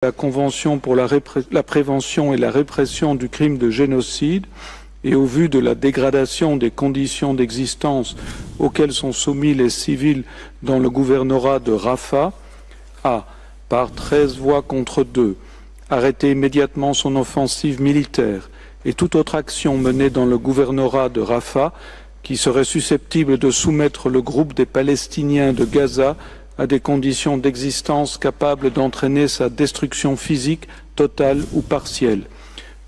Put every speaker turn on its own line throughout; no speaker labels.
la Convention pour la prévention et la répression du crime de génocide et au vu de la dégradation des conditions d'existence auxquelles sont soumis les civils dans le gouvernorat de Rafah, a, par 13 voix contre 2, arrêté immédiatement son offensive militaire et toute autre action menée dans le gouvernorat de Rafah qui serait susceptible de soumettre le groupe des Palestiniens de Gaza à des conditions d'existence capables d'entraîner sa destruction physique totale ou partielle.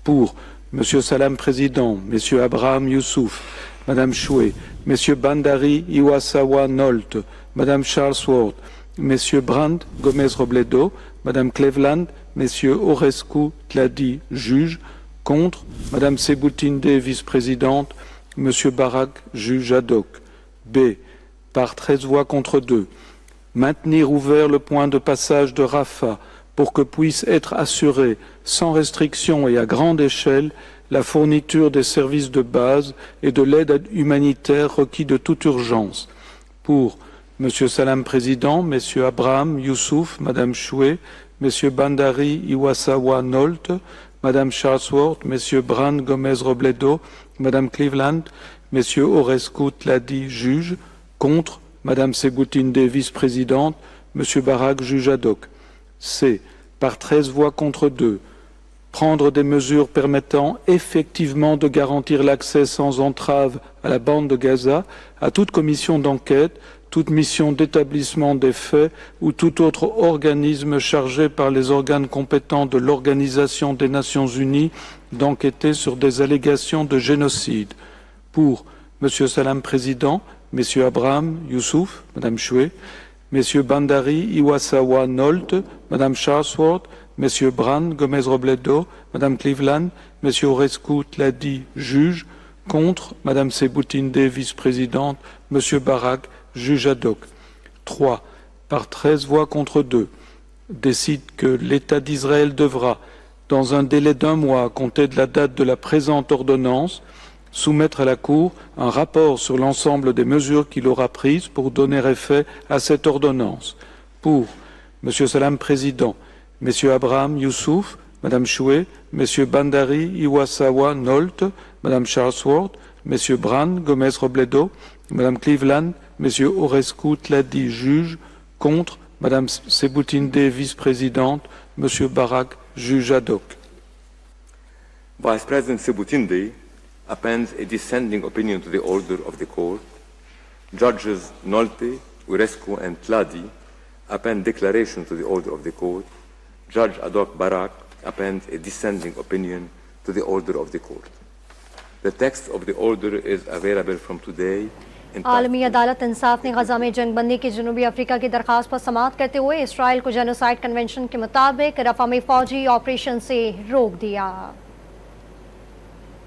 Pour M. Salam Président, M. Abraham Youssouf, Mme Choué, M. Bandari Iwasawa Nolt, Mme Charlesworth, M. Brandt Gomez Robledo, Mme Cleveland, M. Orescu Tladi, juge, contre Mme Seboutinde, vice-présidente, M. Barak, juge ad hoc. B. Par 13 voix contre 2. Maintenir ouvert le point de passage de Rafah pour que puisse être assurée, sans restriction et à grande échelle, la fourniture des services de base et de l'aide humanitaire requis de toute urgence. Pour M. Salam Président, M. Abraham Youssouf, Mme Choué, M. Bandari Iwasawa Nolt, Mme Charlesworth, M. Brandt Gomez Robledo, Mme Cleveland, M. Orescu Tladi, juge, contre Mme Seboutinde, vice-présidente, M. Barak, juge ad hoc. C. Par 13 voix contre 2. Prendre des mesures permettant effectivement de garantir l'accès sans entrave à la bande de Gaza à toute commission d'enquête, toute mission d'établissement des faits ou tout autre organisme chargé par les organes compétents de l'Organisation des Nations Unies d'enquêter sur des allégations de génocide. Pour M. Salam Président, M. Abraham Youssouf, Mme Choué, M. Bandari Iwasawa Nolt, Mme Charlesworth, M. Brandt Gomez Robledo, Mme Cleveland, M. Orescu Tladi, juge, contre Mme Seboutinde, vice-présidente, M. Barak, juge ad hoc. 3. Par 13 voix contre 2, décide que l'État d'Israël devra, dans un délai d'1 mois à compter de la date de la présente ordonnance, soumettre à la Cour un rapport sur l'ensemble des mesures qu'il aura prises pour donner effet à cette ordonnance. Pour M. Salam Président, M. Abraham Youssouf, Mme Choué, M. Bandari Iwasawa Nolt, Mme Charlesworth, M. Brandt Gomez Robledo, Mme Cleveland, M. Orescu Tladi, juge, contre Mme Seboutinde, vice-présidente, M. Barak, juge ad hoc.
Vice President Seboutinde appends a dissenting opinion to the order of the court. Judges Nolte, Orescu and Tladi append declaration to the order of the court. Judge ad hoc Barak appends a dissenting opinion to the order of the court. The text of the order is available from today.
आलमी अदालत इंसाफ ने गजा में जंगबंदी की जनूबी अफ्रीका की दरख्वास्त पर समाअत करते हुए इसराइल को जेनोसाइड कन्वेंशन के मुताबिक रफा में फौजी ऑपरेशन से रोक दिया।